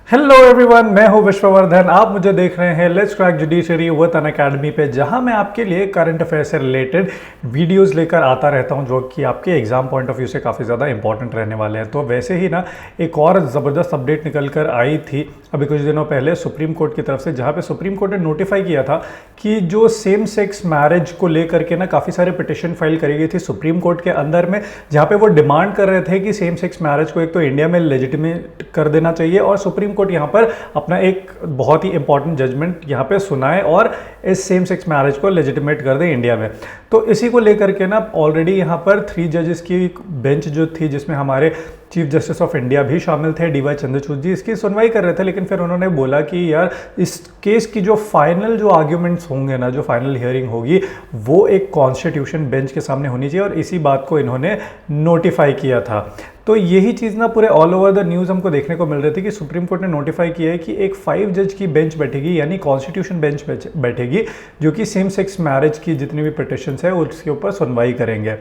Hello everyone, मैं हूं विश्ववर्धन। आप मुझे देख रहे हैं let's crack judiciary with Unacademy पे, जहां मैं आपके लिए करंट अफेयर से रिलेटेड वीडियोस लेकर आता रहता हूं जो कि आपके एग्जाम पॉइंट ऑफ व्यू से काफ़ी ज़्यादा इंपॉर्टेंट रहने वाले हैं। तो वैसे ही ना एक और ज़बरदस्त अपडेट निकल कर आई थी अभी कुछ दिनों पहले सुप्रीम कोर्ट की तरफ से, जहाँ पे सुप्रीम कोर्ट ने नोटिफाई किया था कि जो सेम सेक्स मैरिज को लेकर के ना काफ़ी सारे पिटिशन फाइल करी गई थी सुप्रीम कोर्ट के अंदर में, जहाँ पे वो डिमांड कर रहे थे कि सेम सेक्स मैरिज को एक तो इंडिया में लेजिटिमेट कर देना चाहिए और सुप्रीम कोर्ट यहाँ पर अपना एक बहुत ही इंपॉर्टेंट जजमेंट यहाँ पे सुनाए और इस सेम सेक्स मैरिज को लेजिटिमेट कर दे इंडिया में। तो इसी को लेकर के ना ऑलरेडी यहाँ पर 3 जजेस की बेंच जो थी, जिसमें हमारे चीफ जस्टिस ऑफ इंडिया भी शामिल थे, डीवाई चंद्रचूड़ जी, इसकी सुनवाई कर रहे थे। लेकिन फिर उन्होंने बोला कि यार इस केस की जो फाइनल जो आर्ग्यूमेंट्स होंगे ना, जो फाइनल हियरिंग होगी, वो एक कॉन्स्टिट्यूशन बेंच के सामने होनी चाहिए और इसी बात को इन्होंने नोटिफाई किया था। तो यही चीज़ ना पूरे ऑल ओवर द न्यूज़ हमको देखने को मिल रही थी कि सुप्रीम कोर्ट ने नोटिफाई किया है कि एक 5 जज की बेंच बैठेगी, यानी कॉन्स्टिट्यूशन बेंच बैठेगी, जो कि सेम सेक्स मैरिज की जितनी भी पिटिशंस है उसके ऊपर सुनवाई करेंगे।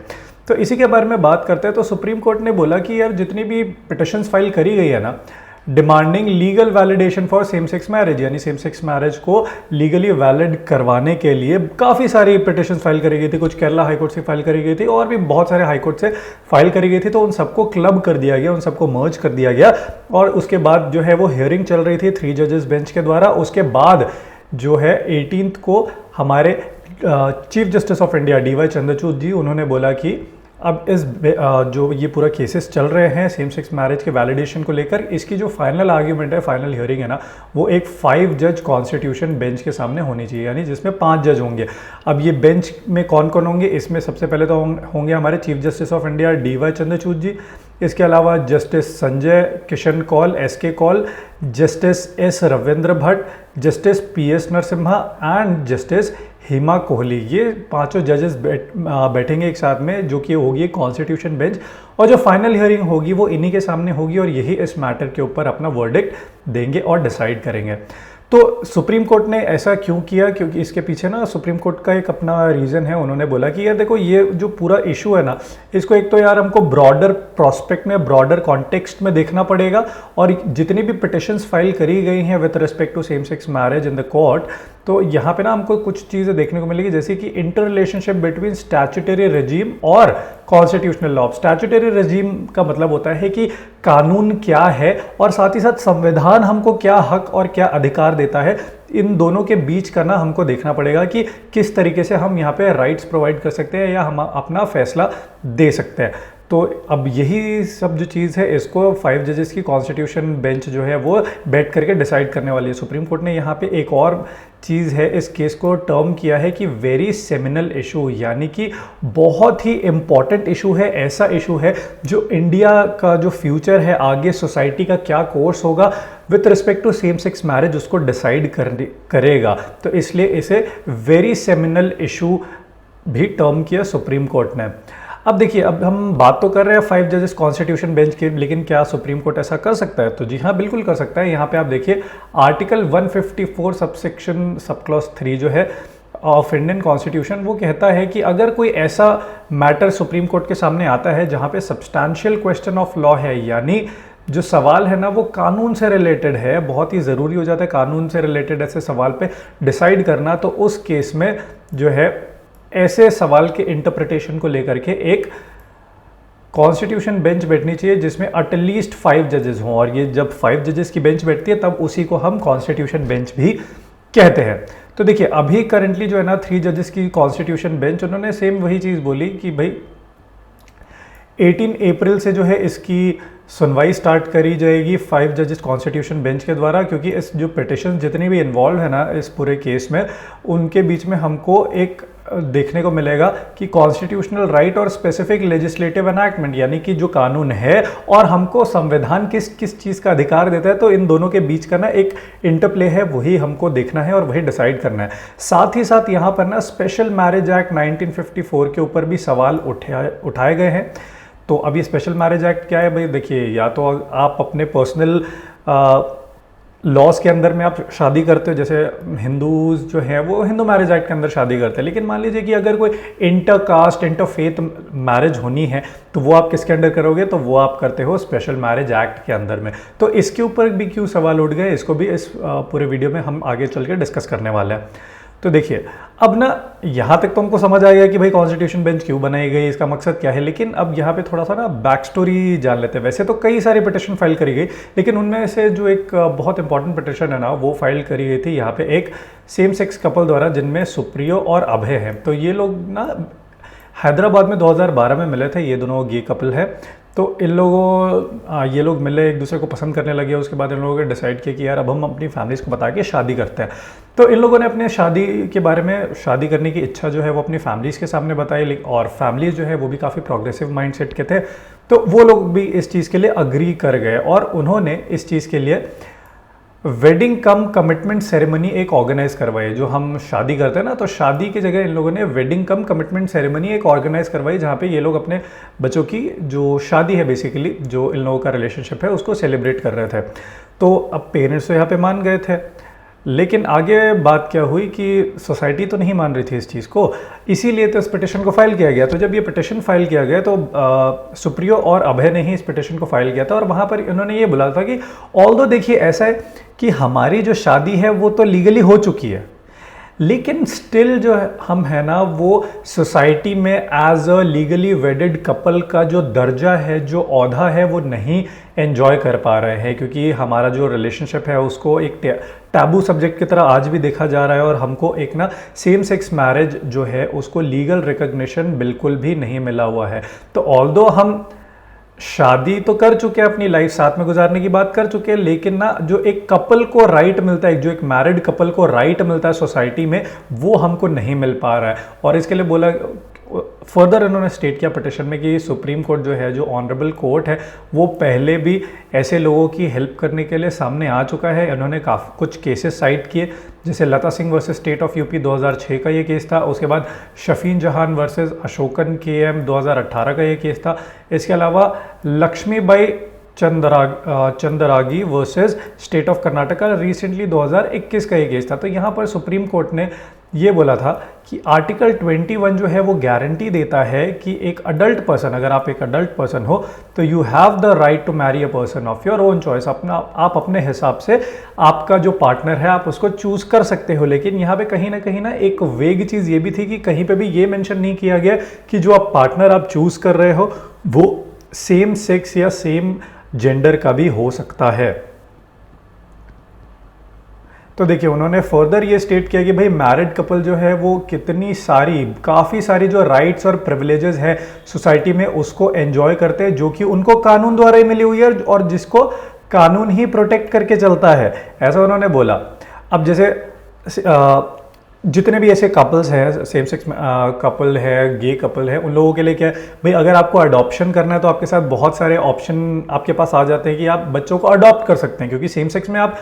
तो इसी के बारे में बात करते हैं। तो सुप्रीम कोर्ट ने बोला कि यार जितनी भी पिटिशंस फाइल करी गई है ना, demanding legal validation for same sex marriage, यानी सेम सेक्स मैरिज को लीगली वैलिड करवाने के लिए काफ़ी सारी पिटिशंस फाइल करी गई थी। कुछ केरला हाईकोर्ट से फाइल करी गई थी और भी बहुत सारे हाईकोर्ट से फाइल करी गई थी। तो उन सबको क्लब कर दिया गया, उन सबको मर्ज कर दिया गया और उसके बाद जो है वो हियरिंग चल रही थी 3 जजेस बेंच के द्वारा। उसके बाद जो है 18 को हमारे chief justice of India DY Chandrachud ji, उन्होंने बोला कि अब इस जो ये पूरा केसेस चल रहे हैं सेम सेक्स मैरिज के वैलिडेशन को लेकर, इसकी जो फाइनल आर्ग्यूमेंट है, फाइनल हियरिंग है ना, वो एक 5 जज कॉन्स्टिट्यूशन बेंच के सामने होनी चाहिए, यानी जिसमें 5 जज होंगे। अब ये बेंच में कौन कौन होंगे, इसमें सबसे पहले तो होंगे हमारे chief justice of India DY Chandrachud ji, इसके अलावा justice Sanjay Kishan Kaul, SK Kaul, justice S Ravindra Bhat, justice PS Narasimha and justice Hima Kohli. ये 5 जजेस बैठेंगे एक साथ में, जो कि होगी कॉन्स्टिट्यूशन बेंच, और जो फाइनल हियरिंग होगी वो इन्हीं के सामने होगी और यही इस मैटर के ऊपर अपना वर्डिक्ट देंगे और डिसाइड करेंगे। तो सुप्रीम कोर्ट ने ऐसा क्यों किया, क्योंकि इसके पीछे ना सुप्रीम कोर्ट का एक अपना रीज़न है। उन्होंने बोला कि यार देखो, ये जो पूरा इशू है ना, इसको एक तो यार हमको ब्रॉडर प्रोस्पेक्ट में, ब्रॉडर कॉन्टेक्स्ट में देखना पड़ेगा, और जितनी भी पिटिशंस फाइल करी गई हैं with respect to same sex marriage in the court, तो यहाँ पे ना हमको कुछ चीज़ें देखने को मिलेगी, जैसे कि inter relationship between statutory regime और कॉन्स्टिट्यूशनल लॉ। स्टैट्यूटरी रेजिम का मतलब होता है कि कानून क्या है और साथ ही साथ संविधान हमको क्या हक और क्या अधिकार देता है। इन दोनों के बीच का ना हमको देखना पड़ेगा कि किस तरीके से हम यहाँ पे राइट्स प्रोवाइड कर सकते हैं या हम अपना फैसला दे सकते हैं। तो अब यही सब जो चीज़ है, इसको 5 जजेस की कॉन्स्टिट्यूशन बेंच जो है वो बैठ करके डिसाइड करने वाली है। सुप्रीम कोर्ट ने यहाँ पे एक और चीज़ है, इस केस को टर्म किया है कि वेरी सेमिनल इशू, यानी कि बहुत ही इम्पॉर्टेंट इशू है। ऐसा इशू है जो इंडिया का जो फ्यूचर है, आगे सोसाइटी का क्या कोर्स होगा with respect to same sex marriage, उसको डिसाइड करेगा। तो इसलिए इसे वेरी सेमिनल इशू भी टर्म किया सुप्रीम कोर्ट ने। अब देखिए, अब हम बात तो कर रहे हैं 5 जजेस कॉन्स्टिट्यूशन बेंच की, लेकिन क्या सुप्रीम कोर्ट ऐसा कर सकता है? तो जी हाँ, बिल्कुल कर सकता है। यहाँ पे आप देखिए आर्टिकल 154 सबसेक्शन सब क्लॉज 3 जो है ऑफ इंडियन कॉन्स्टिट्यूशन, वो कहता है कि अगर कोई ऐसा मैटर सुप्रीम कोर्ट के सामने आता है जहाँ पे सब्सटैंशियल क्वेश्चन ऑफ लॉ है, यानी जो सवाल है ना वो कानून से रिलेटेड है, बहुत ही ज़रूरी हो जाता है कानून से रिलेटेड ऐसे सवाल पे डिसाइड करना, तो उस केस में जो है ऐसे सवाल के इंटरप्रिटेशन को लेकर के एक कॉन्स्टिट्यूशन बेंच बैठनी चाहिए जिसमें एटलीस्ट 5 जजेस हों। और ये जब 5 जजेस की बेंच बैठती है तब उसी को हम कॉन्स्टिट्यूशन बेंच भी कहते हैं। तो देखिए, अभी करंटली जो है ना 3 जजेस की कॉन्स्टिट्यूशन बेंच, उन्होंने सेम वही चीज़ बोली कि भाई 18 अप्रैल से जो है इसकी सुनवाई स्टार्ट करी जाएगी 5 जजेस कॉन्स्टिट्यूशन बेंच के द्वारा, क्योंकि इस जो पिटिशन जितनी भी इन्वॉल्व है ना इस पूरे केस में, उनके बीच में हमको एक देखने को मिलेगा कि कॉन्स्टिट्यूशनल राइट और स्पेसिफिक लेजिस्लेटिव एनैक्टमेंट, यानी कि जो कानून है और हमको संविधान किस किस चीज़ का अधिकार देता है, तो इन दोनों के बीच का ना एक इंटरप्ले है, वही हमको देखना है और वही डिसाइड करना है। साथ ही साथ यहाँ पर ना स्पेशल मैरिज एक्ट 1954 के ऊपर भी सवाल उठाए गए हैं। तो अब ये स्पेशल मैरिज एक्ट क्या है भाई? देखिए, या तो आप अपने पर्सनल लॉस के अंदर में आप शादी करते हो, जैसे हिंदूज जो है वो हिंदू मैरिज एक्ट के अंदर शादी करते हैं, लेकिन मान लीजिए कि अगर कोई inter caste inter faith marriage होनी है तो वो आप किसके अंडर करोगे, तो वो आप करते हो स्पेशल मैरिज एक्ट के अंदर में। तो इसके ऊपर भी क्यों सवाल उठ गए, इसको भी इस पूरे वीडियो में हम आगे चल के डिस्कस करने वाले हैं। तो देखिए, अब ना यहाँ तक तो हमको समझ आ गया कि भाई कॉन्स्टिट्यूशन बेंच क्यों बनाई गई, इसका मकसद क्या है, लेकिन अब यहाँ पे थोड़ा सा ना बैक स्टोरी जान लेते हैं। वैसे तो कई सारी पिटिशन फाइल करी गई, लेकिन उनमें से जो एक बहुत इंपॉर्टेंट पिटिशन है ना, वो फाइल करी गई थी यहाँ पे एक सेम सेक्स कपल द्वारा, जिनमें सुप्रियो और अभय हैं। तो ये लोग ना हैदराबाद में 2012 में मिले थे, ये दोनों गे कपल है। तो ये लोग मिले, एक दूसरे को पसंद करने लगे। उसके बाद इन लोगों ने डिसाइड किया कि यार अब हम अपनी फैमिलीज को बता के शादी करते हैं। तो इन लोगों ने अपने शादी के बारे में, शादी करने की इच्छा जो है वो अपनी फैमिलीज के सामने बताई, और फैमिलीज जो है वो भी काफ़ी प्रोग्रेसिव माइंडसेट के थे। तो वो लोग भी इस चीज़ के लिए अग्री कर गए और उन्होंने इस चीज़ के लिए वेडिंग कम कमिटमेंट सेरेमनी एक ऑर्गेनाइज करवाई। जो हम शादी करते हैं ना, तो शादी की जगह इन लोगों ने वेडिंग कम कमिटमेंट सेरेमनी एक ऑर्गेनाइज करवाई, जहाँ पे ये लोग अपने बच्चों की जो शादी है, बेसिकली जो इन लोगों का रिलेशनशिप है, उसको सेलिब्रेट कर रहे थे। तो अब पेरेंट्स तो यहाँ पे मान गए थे, लेकिन आगे बात क्या हुई कि सोसाइटी तो नहीं मान रही थी इस चीज़ को, इसीलिए तो इस पिटिशन को फाइल किया गया। तो जब ये पिटिशन फाइल किया गया तो सुप्रियो और अभय ने ही इस पिटिशन को फाइल किया था, और वहाँ पर इन्होंने ये बोला था कि ऑल्दो देखिए ऐसा है कि हमारी जो शादी है वो तो लीगली हो चुकी है, लेकिन स्टिल जो हम है ना, वो सोसाइटी में as a legally wedded couple का जो दर्जा है, जो औहदा है, वो नहीं एंजॉय कर पा रहे हैं, क्योंकि हमारा जो रिलेशनशिप है उसको एक टैबू सब्जेक्ट की तरह आज भी देखा जा रहा है, और हमको एक ना सेम सेक्स मैरिज जो है उसको लीगल रिकॉग्निशन बिल्कुल भी नहीं मिला हुआ है। तो ऑल्दो हम शादी तो कर चुके हैं, अपनी लाइफ साथ में गुजारने की बात कर चुके हैं, लेकिन ना जो एक कपल को राइट मिलता है, जो एक मैरिड कपल को राइट मिलता है सोसाइटी में, वो हमको नहीं मिल पा रहा है। और इसके लिए बोला, फर्दर इन्होंने स्टेट किया पिटिशन में कि सुप्रीम कोर्ट जो है, जो ऑनरेबल कोर्ट है, वो पहले भी ऐसे लोगों की हेल्प करने के लिए सामने आ चुका है। इन्होंने काफ़ी कुछ केसेस साइट किए, जैसे Lata Singh versus state of UP 2006 का ये केस था। उसके बाद शफीन जहान वर्सेस अशोकन केएम 2018 का ये केस था। इसके अलावा Lakshmibai Chandaragi versus state of Karnataka recently 2021 का ये केस था। तो यहाँ पर सुप्रीम कोर्ट ने ये बोला था कि आर्टिकल 21 जो है वो गारंटी देता है कि एक अडल्ट पर्सन, अगर आप एक अडल्ट पर्सन हो, तो you have the right to marry a person of your own choice. आप अपने हिसाब से आपका जो पार्टनर है आप उसको चूज कर सकते हो। लेकिन यहाँ पे कहीं ना एक वेग चीज़ ये भी थी कि कहीं पे भी ये मेंशन नहीं किया गया कि जो आप पार्टनर आप चूज कर रहे हो वो सेम सेक्स या सेम जेंडर का भी हो सकता है। तो देखिए, उन्होंने फर्दर ये स्टेट किया कि भाई मैरिड कपल जो है वो काफ़ी सारी जो राइट्स और प्रिविलेजेस है सोसाइटी में, उसको एंजॉय करते हैं, जो कि उनको कानून द्वारा ही मिली हुई है और जिसको कानून ही प्रोटेक्ट करके चलता है, ऐसा उन्होंने बोला। अब जैसे जितने भी ऐसे कपल्स हैं, सेम सेक्स कपल है, गे कपल है, उन लोगों के लिए क्या है भाई, अगर आपको अडॉप्शन करना है तो आपके साथ बहुत सारे ऑप्शन आपके पास आ जाते हैं कि आप बच्चों को अडॉप्ट कर सकते हैं, क्योंकि सेम सेक्स में आप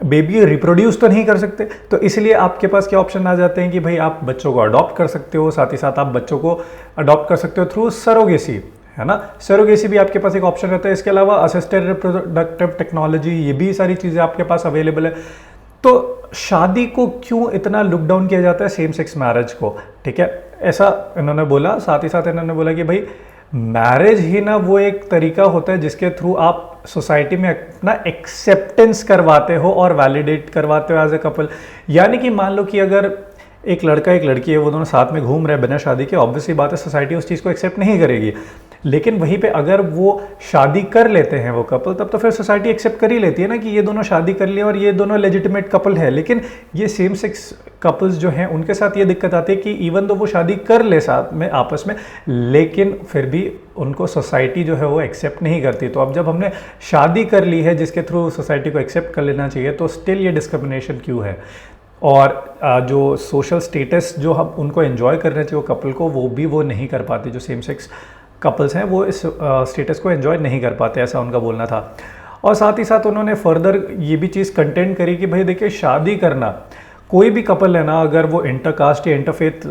बेबी रिप्रोड्यूस तो नहीं कर सकते। तो इसलिए आपके पास क्या ऑप्शन आ जाते हैं कि भाई आप बच्चों को अडॉप्ट कर सकते हो, साथ ही साथ आप बच्चों को अडॉप्ट कर सकते हो थ्रू सरोगेसी, है ना। सरोगेसी भी आपके पास एक ऑप्शन रहता है। इसके अलावा असिस्टेड रिप्रोडक्टिव टेक्नोलॉजी, ये भी सारी चीज़ें आपके पास अवेलेबल है। तो शादी को क्यों इतना लुक डाउन किया जाता है, सेम सेक्स मैरिज को, ठीक है, ऐसा इन्होंने बोला। साथ ही साथ इन्होंने बोला कि भाई मैरिज ही ना वो एक तरीका होता है जिसके थ्रू आप सोसाइटी में अपना एक्सेप्टेंस करवाते हो और वैलिडेट करवाते हो एज ए कपल। यानी कि मान लो कि अगर एक लड़का एक लड़की है, वो दोनों साथ में घूम रहे हैं बिना शादी के, ऑब्वियसली बात है सोसाइटी उस चीज़ को एक्सेप्ट नहीं करेगी। लेकिन वहीं पे अगर वो शादी कर लेते हैं वो कपल, तब तो फिर सोसाइटी एक्सेप्ट कर ही लेती है ना कि ये दोनों शादी कर लिए और ये दोनों लेजिटिमेट कपल है। लेकिन ये सेम सेक्स कपल्स जो हैं उनके साथ ये दिक्कत आती है कि इवन तो वो शादी कर ले साथ में आपस में, लेकिन फिर भी उनको सोसाइटी जो है वो एक्सेप्ट नहीं करती। तो अब जब हमने शादी कर ली है जिसके थ्रू सोसाइटी को एक्सेप्ट कर लेना चाहिए, तो स्टिल ये डिस्क्रिमिनेशन क्यों है। और जो सोशल स्टेटस जो हम उनको एंजॉय करना चाहिए वो कपल को, वो भी वो नहीं कर पाते। जो सेम सेक्स कपल्स हैं वो इस स्टेटस को एंजॉय नहीं कर पाते, ऐसा उनका बोलना था। और साथ ही साथ उन्होंने फर्दर ये भी चीज़ कंटेंट करी कि भाई देखिए, शादी करना, कोई भी कपल है ना, अगर वो इंटरकास्ट या इंटरफेथ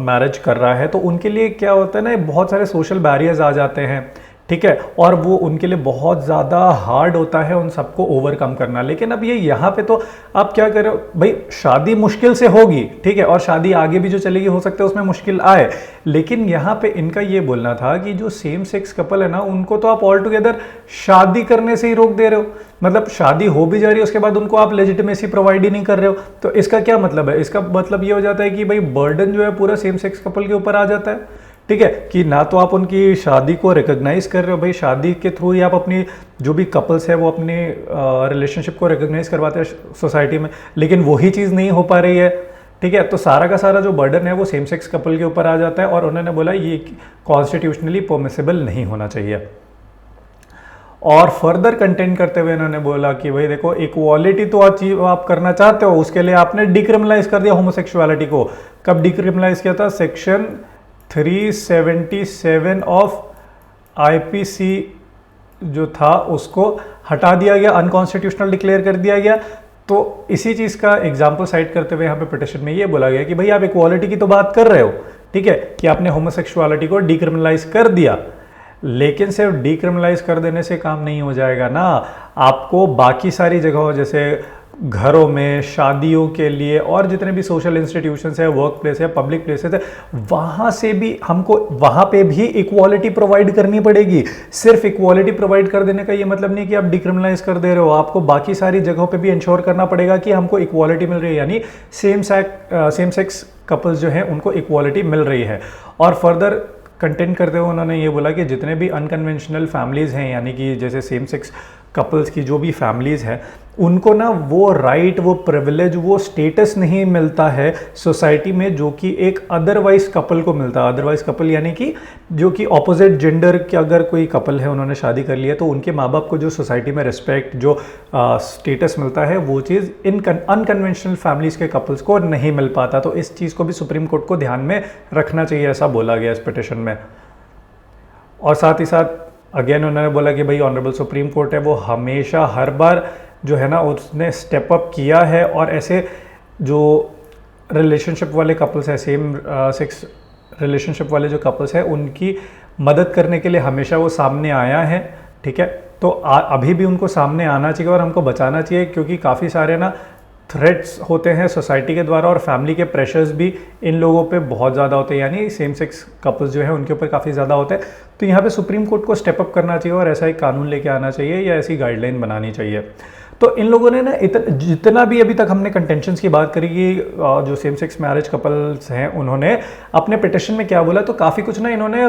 मैरिज कर रहा है तो उनके लिए क्या होता है ना, बहुत सारे सोशल बैरियर्स आ जाते हैं, ठीक है, और वो उनके लिए बहुत ज़्यादा हार्ड होता है उन सबको ओवरकम करना। लेकिन अब ये यहाँ पे तो आप क्या करो भाई, शादी मुश्किल से होगी, ठीक है, और शादी आगे भी जो चलेगी हो सकता है उसमें मुश्किल आए, लेकिन यहाँ पे इनका ये बोलना था कि जो सेम सेक्स कपल है ना, उनको तो आप ऑल टुगेदर शादी करने से ही रोक दे रहे हो। मतलब शादी हो भी जा रही है, उसके बाद उनको आप लेजिटिमेसी प्रोवाइड ही नहीं कर रहे हो। तो इसका क्या मतलब है? इसका मतलब ये हो जाता है कि भाई बर्डन जो है पूरा सेम सेक्स कपल के ऊपर आ जाता है। ठीक है, कि ना तो आप उनकी शादी को रिकॉग्नाइज कर रहे हो, भाई शादी के थ्रू ही आप अपनी जो भी कपल्स है वो अपनी रिलेशनशिप को रिकॉग्नाइज करवाते हैं सोसाइटी में, लेकिन वही चीज़ नहीं हो पा रही है। ठीक है, तो सारा का सारा जो बर्डन है वो सेम सेक्स कपल के ऊपर आ जाता है, और उन्होंने बोला ये कॉन्स्टिट्यूशनली परमिसिबल नहीं होना चाहिए। और फर्दर कंटेंट करते हुए इन्होंने बोला कि भाई देखो, इक्वालिटी तो अचीव आप करना चाहते हो, उसके लिए आपने डिक्रिमिनलाइज कर दिया होमोसेक्सुअलिटी को। कब डिक्रिमिनलाइज किया था? सेक्शन 377 ऑफ आईपीसी जो था उसको हटा दिया गया, अनकॉन्स्टिट्यूशनल डिक्लेयर कर दिया गया। तो इसी चीज़ का एग्जाम्पल साइट करते हुए यहाँ पे पिटिशन में ये बोला गया कि भाई आप इक्वालिटी की तो बात कर रहे हो, ठीक है, कि आपने होमोसेक्सुअलिटी को डिक्रिमिनलाइज कर दिया, लेकिन सिर्फ डिक्रिमिनलाइज कर देने से काम नहीं हो जाएगा ना। आपको बाकी सारी जगहों जैसे घरों में, शादियों के लिए, और जितने भी सोशल इंस्टीट्यूशंस है, वर्क प्लेस है, पब्लिक प्लेसेस है, वहाँ से भी हमको वहाँ पे भी इक्वालिटी प्रोवाइड करनी पड़ेगी। सिर्फ इक्वालिटी प्रोवाइड कर देने का ये मतलब नहीं कि आप डिक्रिमिनलाइज कर दे रहे हो, आपको बाकी सारी जगहों पे भी इंश्योर करना पड़ेगा कि हमको इक्वालिटी मिल रही है, यानी सेम सेक्स कपल्स जो हैं उनको इक्वालिटी मिल रही है। और फर्दर कंटेंट करते हुए उन्होंने ये बोला कि जितने भी अनकन्वेंशनल फैमिलीज़ हैं, यानी कि जैसे सेम सेक्स कपल्स की जो भी फैमिलीज़ हैं, उनको ना वो राइट, वो प्रिविलेज, वो स्टेटस नहीं मिलता है सोसाइटी में जो कि एक अदरवाइज कपल को मिलता है। अदरवाइज कपल यानी कि जो कि ऑपोजिट जेंडर के अगर कोई कपल है, उन्होंने शादी कर ली है, तो उनके माँ बाप को जो सोसाइटी में रिस्पेक्ट, जो स्टेटस मिलता है, वो चीज़ इन अनकन्वेंशनल फैमिलीज़ के कपल्स को नहीं मिल पाता। तो इस चीज़ को भी सुप्रीम कोर्ट को ध्यान में रखना चाहिए, ऐसा बोला गया इस पिटिशन में। और साथ ही साथ अगेन उन्होंने बोला कि भाई ऑनरेबल सुप्रीम कोर्ट है वो हमेशा हर बार जो है ना उसने स्टेप अप किया है, और ऐसे जो रिलेशनशिप वाले कपल्स हैं, सेम सेक्स रिलेशनशिप वाले जो कपल्स हैं, उनकी मदद करने के लिए हमेशा वो सामने आया है। ठीक है, तो अभी भी उनको सामने आना चाहिए और हमको बचाना चाहिए, क्योंकि काफ़ी सारे ना थ्रेट्स होते हैं सोसाइटी के द्वारा, और फैमिली के प्रेशर्स भी इन लोगों पे बहुत ज़्यादा होते हैं, यानी सेम सेक्स कपल्स जो है उनके ऊपर काफ़ी ज़्यादा होते हैं। तो यहाँ पे सुप्रीम कोर्ट को स्टेप अप करना चाहिए और ऐसा एक कानून लेके आना चाहिए या ऐसी गाइडलाइन बनानी चाहिए। तो इन लोगों ने ना जितना भी अभी तक हमने कंटेंशंस की बात करी कि जो सेम सेक्स मैरिज कपल्स हैं उन्होंने अपने पिटिशन में क्या बोला, तो काफ़ी कुछ ना इन्होंने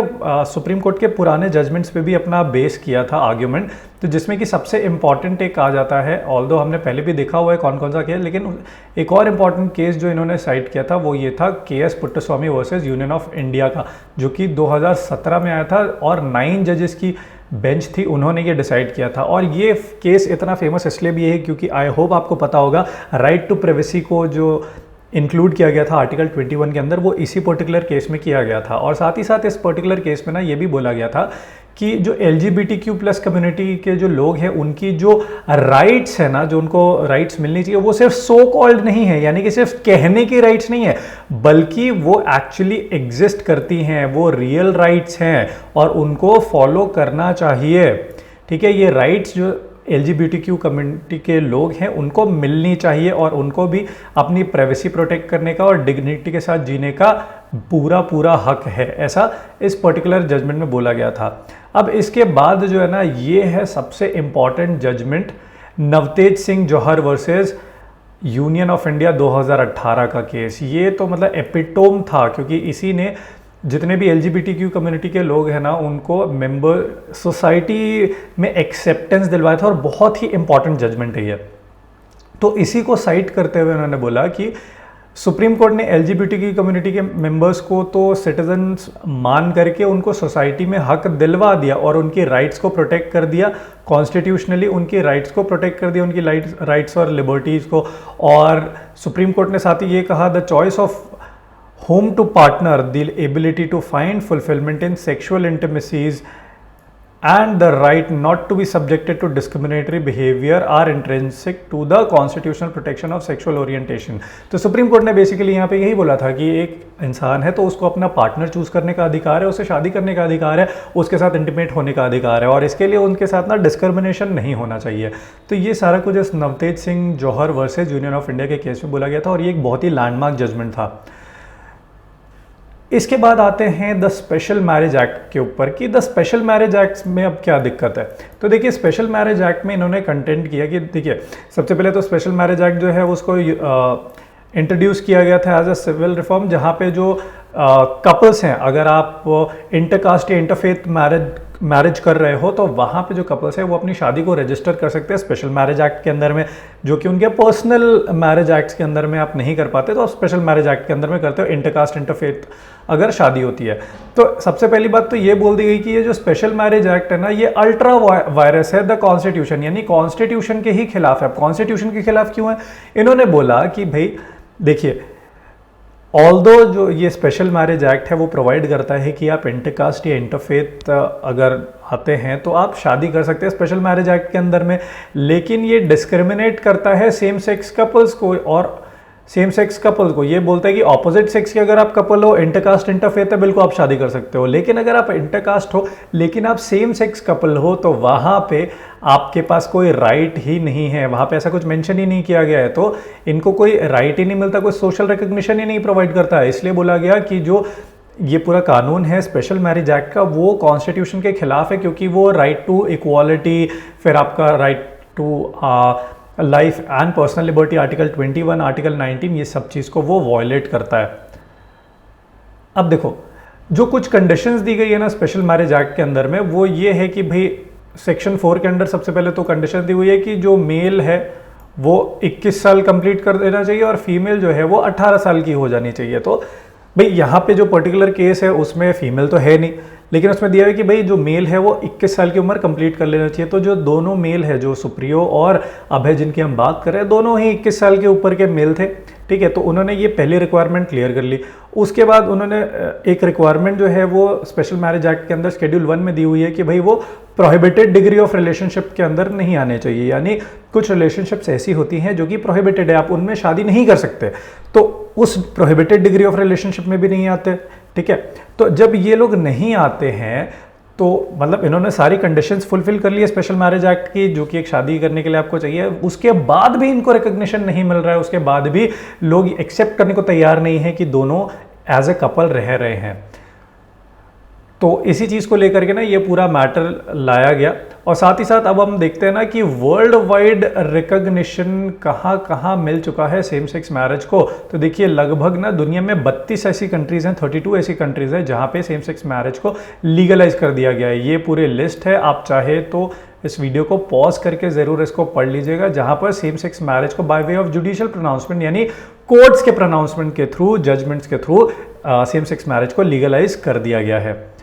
सुप्रीम कोर्ट के पुराने जजमेंट्स पे भी अपना बेस किया था आर्ग्यूमेंट। तो जिसमें कि सबसे इंपॉर्टेंट एक आ जाता है, ऑल्दो हमने पहले भी देखा हुआ है कौन कौन सा केस, लेकिन एक और इम्पॉर्टेंट केस जो इन्होंने साइट किया था वो ये था KS Puttaswamy versus union of India का, जो कि 2017 में आया था, और 9 जजेस की बेंच थी, उन्होंने ये डिसाइड किया था। और ये केस इतना फेमस इसलिए भी है क्योंकि आई होप आपको पता होगा, राइट टू प्राइवेसी को जो इंक्लूड किया गया था आर्टिकल 21 के अंदर, वो इसी पर्टिकुलर केस में किया गया था। और साथ ही साथ इस पर्टिकुलर केस में ना ये भी बोला गया था कि जो LGBTQ+ कम्युनिटी के जो लोग हैं उनकी जो राइट्स है ना, जो उनको राइट्स मिलनी चाहिए, वो सिर्फ सो कॉल्ड नहीं है, यानी कि सिर्फ कहने की राइट्स नहीं है, बल्कि वो एक्चुअली एग्जिस्ट करती हैं, वो रियल राइट्स हैं और उनको फॉलो करना चाहिए। ठीक है, ये राइट्स जो LGBTQ कम्युनिटी के लोग हैं उनको मिलनी चाहिए, और उनको भी अपनी प्राइवेसी प्रोटेक्ट करने का और डिग्निटी के साथ जीने का पूरा हक है, ऐसा इस पर्टिकुलर जजमेंट में बोला गया था। अब इसके बाद जो है ना, ये है सबसे important judgement, Navtej Singh Johar versus union of India 2018 का केस। ये तो मतलब एपिटोम था, क्योंकि इसी ने जितने भी LGBTQ कम्युनिटी के लोग हैं ना उनको मेंबर सोसाइटी में एक्सेप्टेंस दिलवाया था, और बहुत ही इंपॉर्टेंट जजमेंट है ये। तो इसी को साइट करते हुए उन्होंने बोला कि सुप्रीम कोर्ट ने LGBTQ कम्युनिटी के मेंबर्स को तो सिटीजन्स मान करके उनको सोसाइटी में हक दिलवा दिया और उनकी राइट्स को प्रोटेक्ट कर दिया, कॉन्स्टिट्यूशनली उनकी राइट्स को प्रोटेक्ट कर दिया, उनकी राइट्स और लिबर्टीज़ को। और सुप्रीम कोर्ट ने साथ ही ये कहा, the choice of whom to partner, the ability to find fulfillment in sexual intimacies and the right not to be subjected to discriminatory behavior are intrinsic to the constitutional protection of sexual orientation। तो supreme court ने basically यहाँ पे यही बोला था कि एक इंसान है तो उसको अपना पार्टनर चूज करने का अधिकार है, उसे शादी करने का अधिकार है, उसके साथ इंटीमेट होने का अधिकार है और इसके लिए उनके साथ ना डिस्क्रिमिनेशन नहीं होना चाहिए। तो ये सारा कुछ इस नवतेज सिंह जौहर वर्सेज यूनियन ऑफ इंडिया के केस में बोला गया था और ये एक बहुत ही लैंडमार्क जजमेंट था। इसके बाद आते हैं द स्पेशल मैरिज एक्ट के ऊपर कि द स्पेशल मैरिज एक्ट में अब क्या दिक्कत है। तो देखिए स्पेशल मैरिज एक्ट में इन्होंने कंटेंट किया कि देखिए सबसे पहले तो स्पेशल मैरिज एक्ट जो है उसको इंट्रोड्यूस किया गया था एज अ सिविल रिफॉर्म, जहाँ पे जो कपल्स हैं, अगर आप इंटरकास्ट या इंटरफेथ मैरिज कर रहे हो तो वहाँ पे जो कपल्स है वो अपनी शादी को रजिस्टर कर सकते हैं स्पेशल मैरिज एक्ट के अंदर में, जो कि उनके पर्सनल मैरिज एक्ट्स के अंदर में आप नहीं कर पाते तो आप स्पेशल मैरिज एक्ट के अंदर में करते हो इंटरकास्ट इंटरफेथ अगर शादी होती है। तो सबसे पहली बात तो ये बोल दी गई कि ये जो स्पेशल मैरिज एक्ट है ना ये अल्ट्रा वायरस है द कॉन्स्टिट्यूशन, यानी कॉन्स्टिट्यूशन के ही खिलाफ है। कॉन्स्टिट्यूशन के खिलाफ क्यों है? इन्होंने बोला कि भाई देखिए ऑल्दो जो ये स्पेशल मैरिज एक्ट है वो प्रोवाइड करता है कि आप इंटरकास्ट या इंटरफेथ अगर आते हैं तो आप शादी कर सकते हैं स्पेशल मैरिज एक्ट के अंदर में, लेकिन ये डिस्क्रिमिनेट करता है सेम सेक्स कपल्स को और सेम सेक्स कपल को। ये बोलता है कि ऑपोजिट सेक्स के अगर आप कपल हो, इंटरकास्ट इंटरफेथ है, बिल्कुल आप शादी कर सकते हो, लेकिन अगर आप इंटरकास्ट हो लेकिन आप सेम सेक्स कपल हो तो वहाँ पे आपके पास कोई राइट ही नहीं है, वहाँ पे ऐसा कुछ मेंशन ही नहीं किया गया है, तो इनको कोई राइट ही नहीं मिलता, कोई सोशल रिकग्निशन ही नहीं प्रोवाइड करता है। इसलिए बोला गया कि जो ये पूरा कानून है स्पेशल मैरिज एक्ट का वो कॉन्स्टिट्यूशन के खिलाफ है, क्योंकि वो राइट टू इक्वालिटी, फिर आपका right to life and personal liberty article 21, article 19, ये सब चीज़ को वो वॉयलेट करता है। अब देखो जो कुछ कंडीशंस दी गई है ना स्पेशल मैरिज एक्ट के अंदर में वो ये है कि भाई सेक्शन 4 के अंदर सबसे पहले तो कंडीशन दी हुई है कि जो मेल है वो 21 साल कंप्लीट कर देना चाहिए और फीमेल जो है वो 18 साल की हो जानी चाहिए। तो भाई यहाँ पे जो पर्टिकुलर केस है उसमें फीमेल तो है नहीं, लेकिन उसमें दिया है कि भाई जो मेल है वो 21 साल की उम्र कंप्लीट कर लेना चाहिए। तो जो दोनों मेल है, जो सुप्रियो और अभय जिनकी हम बात कर रहे हैं, दोनों ही 21 साल के ऊपर के मेल थे, ठीक है। तो उन्होंने ये पहली रिक्वायरमेंट क्लियर कर ली। उसके बाद उन्होंने एक रिक्वायरमेंट जो है वो स्पेशल मैरिज एक्ट के अंदर शेड्यूल 1 में दी हुई है कि भाई वो प्रोहिबिटेड डिग्री ऑफ रिलेशनशिप के अंदर नहीं आने चाहिए, यानी कुछ रिलेशनशिप्स ऐसी होती हैं जो कि प्रोहिबिटेड है, आप उनमें शादी नहीं कर सकते, तो उस प्रोहिबिटेड डिग्री ऑफ रिलेशनशिप में भी नहीं आते, ठीक है। तो जब ये लोग नहीं आते हैं तो मतलब इन्होंने सारी कंडीशंस फुलफिल कर ली है स्पेशल मैरिज एक्ट की, जो कि एक शादी करने के लिए आपको चाहिए, उसके बाद भी इनको रिकग्निशन नहीं मिल रहा है, उसके बाद भी लोग एक्सेप्ट करने को तैयार नहीं है कि दोनों एज ए कपल रह रहे हैं। तो इसी चीज़ को लेकर के ना ये पूरा मैटर लाया गया। और साथ ही साथ अब हम देखते हैं ना कि वर्ल्ड वाइड रिकग्निशन कहाँ कहाँ मिल चुका है सेम सेक्स मैरिज को। तो देखिए लगभग ना दुनिया में 32 ऐसी कंट्रीज़ हैं, 32 ऐसी कंट्रीज़ हैं जहाँ पे सेम सेक्स मैरिज को लीगलाइज कर दिया गया है। ये पूरे लिस्ट है, आप चाहे तो इस वीडियो को पॉज करके ज़रूर इसको पढ़ लीजिएगा, जहाँ पर सेम सेक्स मैरिज को by way of judicial pronouncement यानी कोर्ट्स के प्रोनाउंसमेंट के थ्रू, जजमेंट्स के थ्रू सेम सेक्स मैरिज को लीगलाइज कर दिया गया है।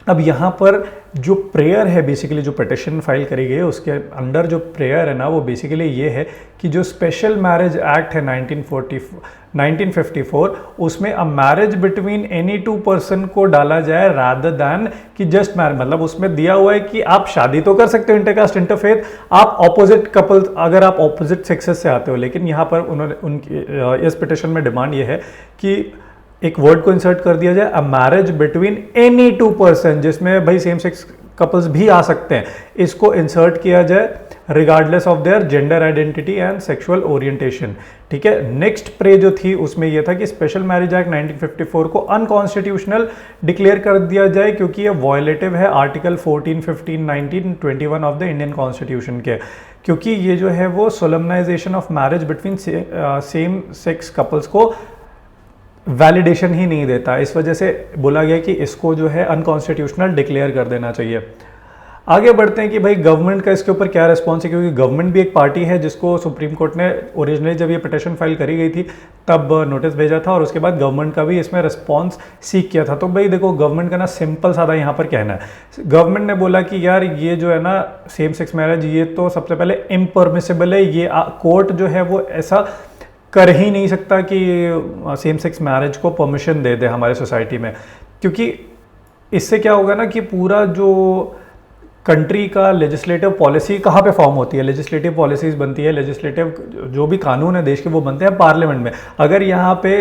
अब यहाँ पर जो प्रेयर है, बेसिकली जो पिटिशन फाइल करी गई है उसके अंडर जो प्रेयर है ना वो बेसिकली ये है कि जो स्पेशल मैरिज एक्ट है 1954 उसमें a marriage between any two person को डाला जाए रादर दैन कि जस्ट मैरिज। मतलब उसमें दिया हुआ है कि आप शादी तो कर सकते हो इंटरकास्ट इंटरफेथ, आप ऑपोजिट कपल अगर आप ऑपोजिट सेक्सेस से आते हो, लेकिन यहाँ पर उन्होंने उनकी इस पिटिशन में डिमांड ये है कि एक वर्ड को इंसर्ट कर दिया जाए a marriage between any two person, जिसमें भाई सेम सेक्स कपल्स भी आ सकते हैं, इसको इंसर्ट किया जाए regardless of their gender identity and sexual orientation, ठीक है। नेक्स्ट प्रे जो थी उसमें यह था कि स्पेशल मैरिज एक्ट 1954 को अनकॉन्स्टिट्यूशनल डिक्लेयर कर दिया जाए क्योंकि ये वॉयलेटिव है article 14, 15, 19, 21 of the Indian constitution के, क्योंकि ये जो है वो solemnisation of marriage between same sex couples को वैलिडेशन ही नहीं देता। इस वजह से बोला गया कि इसको जो है अनकॉन्स्टिट्यूशनल डिक्लेयर कर देना चाहिए। आगे बढ़ते हैं कि भाई गवर्नमेंट का इसके ऊपर क्या रिस्पॉन्स है, क्योंकि गवर्नमेंट भी एक पार्टी है जिसको सुप्रीम कोर्ट ने ओरिजिनली जब ये पिटिशन फाइल करी गई थी तब नोटिस भेजा था और उसके बाद गवर्नमेंट का भी इसमें रिस्पॉन्स सीख किया था। तो भाई देखो गवर्नमेंट का ना सिंपल सादा यहाँ पर कहना है, गवर्नमेंट ने बोला कि यार ये जो है ना सेम सेक्स मैरिज ये तो सबसे पहले इम्परमिसिबल है, ये कोर्ट जो है वो ऐसा कर ही नहीं सकता कि सेम सेक्स मैरिज को परमिशन दे दे हमारे सोसाइटी में, क्योंकि इससे क्या होगा ना कि पूरा जो कंट्री का लेजिस्लेटिव पॉलिसी कहाँ पे फॉर्म होती है, लेजिस्लेटिव पॉलिसीज बनती है, लेजिस्लेटिव जो भी कानून है देश के वो बनते हैं पार्लियामेंट में। अगर यहाँ पे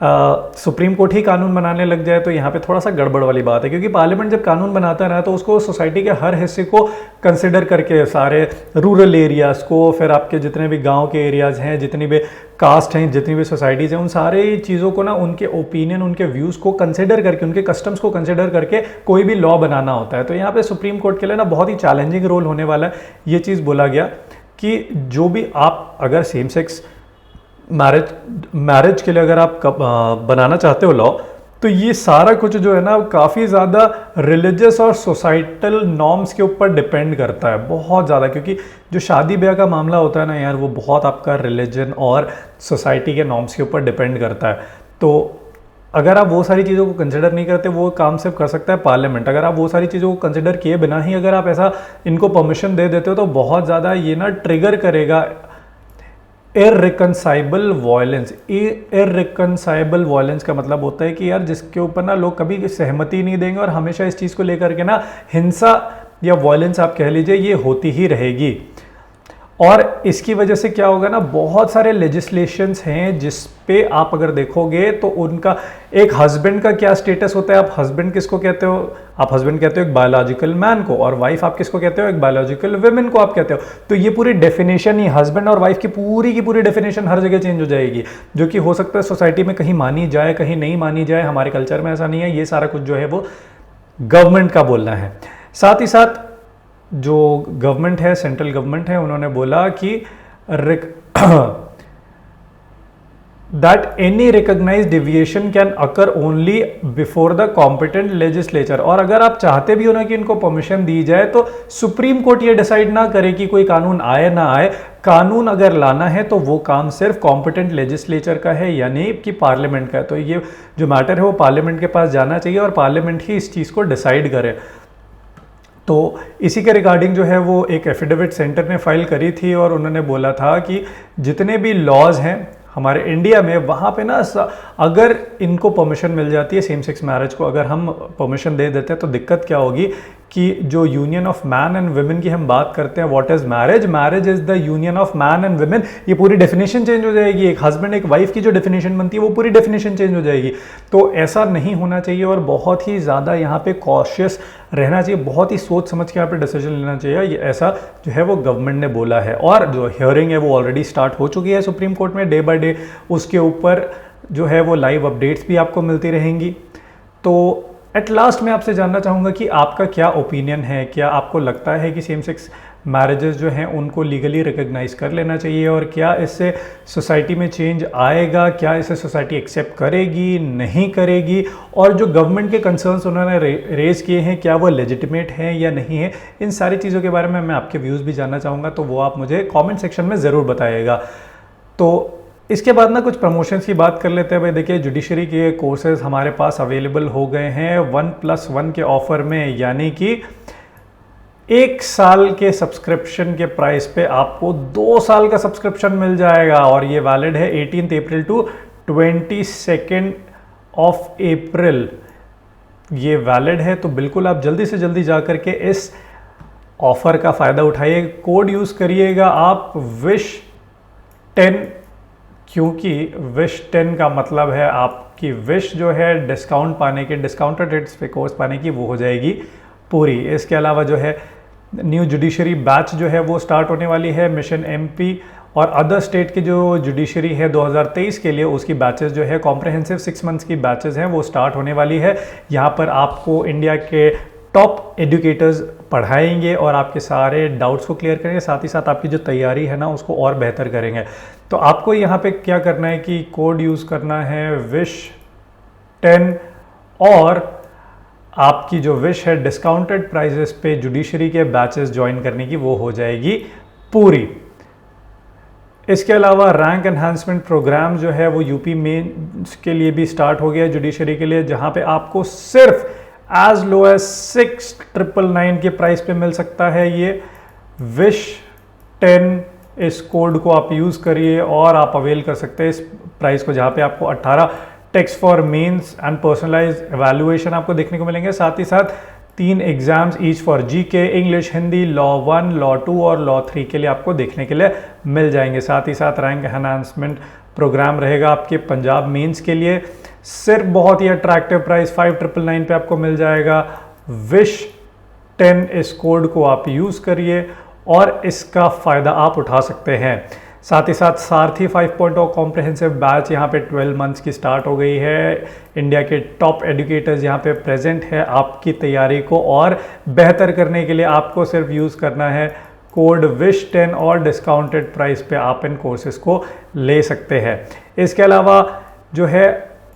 सुप्रीम कोर्ट ही कानून बनाने लग जाए तो यहाँ पे थोड़ा सा गड़बड़ वाली बात है, क्योंकि पार्लियामेंट जब कानून बनाता है ना तो उसको सोसाइटी के हर हिस्से को कंसिडर करके, सारे रूरल एरियाज़ को, फिर आपके जितने भी गांव के एरियाज़ हैं, जितनी भी कास्ट हैं, जितनी भी सोसाइटीज़ हैं, उन सारे चीज़ों को ना, उनके ओपिनियन, उनके व्यूज़ को कंसिडर करके, उनके कस्टम्स को कंसिडर करके कोई भी लॉ बनाना होता है। तो यहाँ पे सुप्रीम कोर्ट के लिए ना बहुत ही चैलेंजिंग रोल होने वाला है। ये चीज़ बोला गया कि जो भी आप अगर सेम सेक्स मैरिज के लिए अगर आप बनाना चाहते हो लॉ, तो ये सारा कुछ जो है ना काफ़ी ज़्यादा रिलीजियस और सोसाइटल नॉर्म्स के ऊपर डिपेंड करता है, बहुत ज़्यादा। क्योंकि जो शादी ब्याह का मामला होता है ना यार, वो बहुत आपका रिलीजन और सोसाइटी के नॉर्म्स के ऊपर डिपेंड करता है। तो अगर आप वो सारी चीज़ों को कंसिडर नहीं करते, वो काम सिर्फ कर सकता है पार्लियामेंट। अगर आप वो सारी चीज़ों को कंसिडर किए बिना ही अगर आप ऐसा इनको परमिशन दे देते हो तो बहुत ज़्यादा ये ना ट्रिगर करेगा इररिकंसाइबल वायलेंस। इररिकंसाइबल वायलेंस का मतलब होता है कि यार जिसके ऊपर ना लोग कभी सहमति नहीं देंगे और हमेशा इस चीज़ को लेकर के ना हिंसा या वायलेंस आप कह लीजिए, ये होती ही रहेगी। और इसकी वजह से क्या होगा ना, बहुत सारे लेजिस्लेशंस हैं जिस पे आप अगर देखोगे तो उनका एक हस्बैंड का क्या स्टेटस होता है। आप हस्बैंड किसको कहते हो? आप हस्बैंड कहते हो एक बायोलॉजिकल मैन को, और वाइफ आप किसको कहते हो? एक बायोलॉजिकल वुमेन को आप कहते हो। तो ये पूरी डेफिनेशन ही हस्बैंड और वाइफ की पूरी डेफिनेशन हर जगह चेंज हो जाएगी, जो कि हो सकता है सोसाइटी में कहीं मानी जाए, कहीं नहीं मानी जाए। हमारे कल्चर में ऐसा नहीं है। ये सारा कुछ जो है वो गवर्नमेंट का बोलना है। साथ ही साथ जो गवर्नमेंट है, सेंट्रल गवर्नमेंट है, उन्होंने बोला कि that any recognised deviation can occur only before the competent legislature. और अगर आप चाहते भी हो ना कि इनको परमिशन दी जाए, तो सुप्रीम कोर्ट ये डिसाइड ना करे कि कोई कानून आए ना आए। कानून अगर लाना है तो वो काम सिर्फ कॉम्पिटेंट लेजिस्लेचर का है, यानी कि पार्लियामेंट का है। तो ये जो मैटर है वो पार्लियामेंट के पास जाना चाहिए और पार्लियामेंट ही इस चीज़ को डिसाइड करे। तो इसी के रिगार्डिंग जो है वो एक एफिडेविट सेंटर ने फाइल करी थी और उन्होंने बोला था कि जितने भी लॉज हैं हमारे इंडिया में, वहाँ पे ना अगर इनको परमिशन मिल जाती है सेम सेक्स मैरिज को, अगर हम परमिशन दे देते हैं, तो दिक्कत क्या होगी कि जो union of man and women की हम बात करते हैं, what is marriage, marriage is the union of man and women, ये पूरी डेफिनेशन चेंज हो जाएगी। एक हस्बैंड एक वाइफ की जो डेफिनेशन बनती है वो पूरी डेफिनेशन चेंज हो जाएगी। तो ऐसा नहीं होना चाहिए और बहुत ही ज़्यादा यहाँ पे कॉशियस रहना चाहिए, बहुत ही सोच समझ के यहाँ पे डिसीजन लेना चाहिए। ये ऐसा जो है वो गवर्नमेंट ने बोला है। और जो हियरिंग है वो ऑलरेडी स्टार्ट हो चुकी है सुप्रीम कोर्ट में, डे बाय डे उसके ऊपर जो है वो लाइव अपडेट्स भी आपको मिलती रहेंगी। तो एट लास्ट मैं आपसे जानना चाहूँगा कि आपका क्या ओपिनियन है, क्या आपको लगता है कि सेम सेक्स मैरिजेस जो हैं उनको लीगली रिकॉग्नाइज कर लेना चाहिए, और क्या इससे सोसाइटी में चेंज आएगा, क्या इसे सोसाइटी एक्सेप्ट करेगी, नहीं करेगी, और जो गवर्नमेंट के कंसर्न्स उन्होंने रेज किए हैं क्या वो लेजिटिमेट हैं या नहीं है। इन सारी चीज़ों के बारे में मैं आपके व्यूज़ भी जानना चाहूँगा, तो वो आप मुझे कॉमेंट सेक्शन में ज़रूर बताइएगा। तो इसके बाद ना कुछ प्रमोशंस की बात कर लेते हैं। भाई देखिए, जुडिशरी के कोर्सेज हमारे पास अवेलेबल हो गए हैं 1+1 के ऑफर में, यानी कि 1 साल के सब्सक्रिप्शन के प्राइस पे आपको 2 साल का सब्सक्रिप्शन मिल जाएगा, और ये वैलिड है 18 अप्रैल टू 22 अप्रैल ये वैलिड है। तो बिल्कुल आप जल्दी से जल्दी जा करके इस ऑफर का फ़ायदा उठाइए। कोड यूज़ करिएगा आप WISH10, क्योंकि WISH10 का मतलब है आपकी विश जो है डिस्काउंट पाने के, डिस्काउंटेड रेट्स पे कोर्स पाने की, वो हो जाएगी पूरी। इसके अलावा जो है न्यू जुडिशरी बैच जो है वो स्टार्ट होने वाली है। मिशन MP और अदर स्टेट की जो जुडिशरी है 2023 के लिए, उसकी बैचेस जो है कॉम्प्रहेंसिव 6 मंथ्स की बैचेस हैं वो स्टार्ट होने वाली है। यहाँ पर आपको इंडिया के टॉप एजुकेटर्स पढ़ाएंगे और आपके सारे डाउट्स को क्लियर करेंगे, साथ ही साथ आपकी जो तैयारी है ना उसको और बेहतर करेंगे। तो आपको यहाँ पे क्या करना है कि कोड यूज़ करना है WISH10, और आपकी जो विश है डिस्काउंटेड प्राइजेस पे जुडिशरी के बैचेस ज्वाइन करने की, वो हो जाएगी पूरी। इसके अलावा रैंक एनहांसमेंट प्रोग्राम जो है वो UP मेंस के लिए भी स्टार्ट हो गया है जुडिशरी के लिए, जहाँ पे आपको सिर्फ एज लो एज 6,999 के प्राइस पे मिल सकता है ये WISH10। इस कोड को आप यूज़ करिए और आप अवेल कर सकते हैं इस प्राइस को, जहाँ पे आपको 18 tests for mains and personalise evaluation आपको देखने को मिलेंगे। साथ ही साथ 3 exams each for GK, English, Hindi, law 1, law 2 और लॉ 3 के लिए आपको देखने के लिए मिल जाएंगे। साथ ही साथ रैंक एनहांसमेंट प्रोग्राम रहेगा आपके पंजाब मेंस के लिए, सिर्फ बहुत ही अट्रैक्टिव प्राइस 5999 पे आपको मिल जाएगा। विश 10 इस कोड को आप यूज़ करिए और इसका फ़ायदा आप उठा सकते हैं। साथ ही साथ सारथी 5.0 कॉम्प्रहेंसिव बैच यहाँ पे 12 मंथ्स की स्टार्ट हो गई है। इंडिया के टॉप एजुकेटर्स यहाँ पे प्रेजेंट है। आपकी तैयारी को और बेहतर करने के लिए आपको सिर्फ यूज़ करना है कोड विश 10 और डिस्काउंटेड प्राइस पे आप इन कोर्सेज को ले सकते हैं। इसके अलावा जो है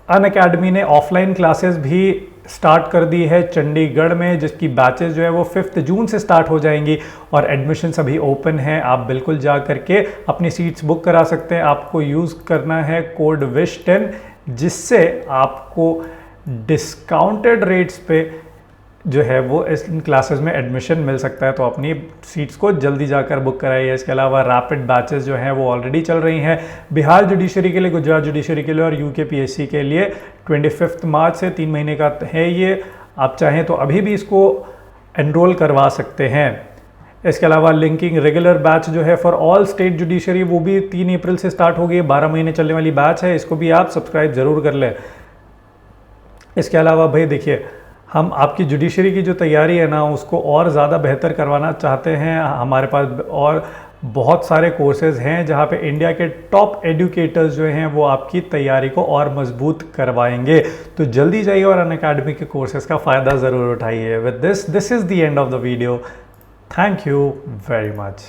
अनअकैडमी ने ऑफलाइन क्लासेस भी स्टार्ट कर दी है चंडीगढ़ में, जिसकी बैचेस जो है वो 5 जून से स्टार्ट हो जाएंगी और एडमिशन अभी ओपन है। आप बिल्कुल जा करके अपनी सीट्स बुक करा सकते हैं। आपको यूज़ करना है कोड विश 10, जिससे आपको डिस्काउंटेड रेट्स पे जो है वो इन क्लासेस में एडमिशन मिल सकता है। तो अपनी सीट्स को जल्दी जाकर बुक कराइए। इसके अलावा रैपिड बैचेस जो हैं वो ऑलरेडी चल रही हैं बिहार जुडिशरी के लिए, गुजरात जुडिशरी के लिए और यूके पीएससी के लिए। 25 मार्च से 3 महीने का है ये। आप चाहें तो अभी भी इसको एनरोल करवा सकते हैं। इसके अलावा लिंकिंग रेगुलर बैच जो है फॉर ऑल स्टेट जुडिशरी, वो भी 3 अप्रैल से स्टार्ट हो गई है। 12 महीने चलने वाली बैच है, इसको भी आप सब्सक्राइब ज़रूर कर लें। इसके अलावा भाई देखिए, हम आपकी जुडिशरी की जो तैयारी है ना उसको और ज़्यादा बेहतर करवाना चाहते हैं। हमारे पास और बहुत सारे कोर्सेज़ हैं जहां पे इंडिया के टॉप एजुकेटर्स जो हैं वो आपकी तैयारी को और मजबूत करवाएंगे। तो जल्दी जाइए और अनअकैडमी के कोर्सेज़ का फ़ायदा ज़रूर उठाइए। With this is the end of the video. Thank you very much.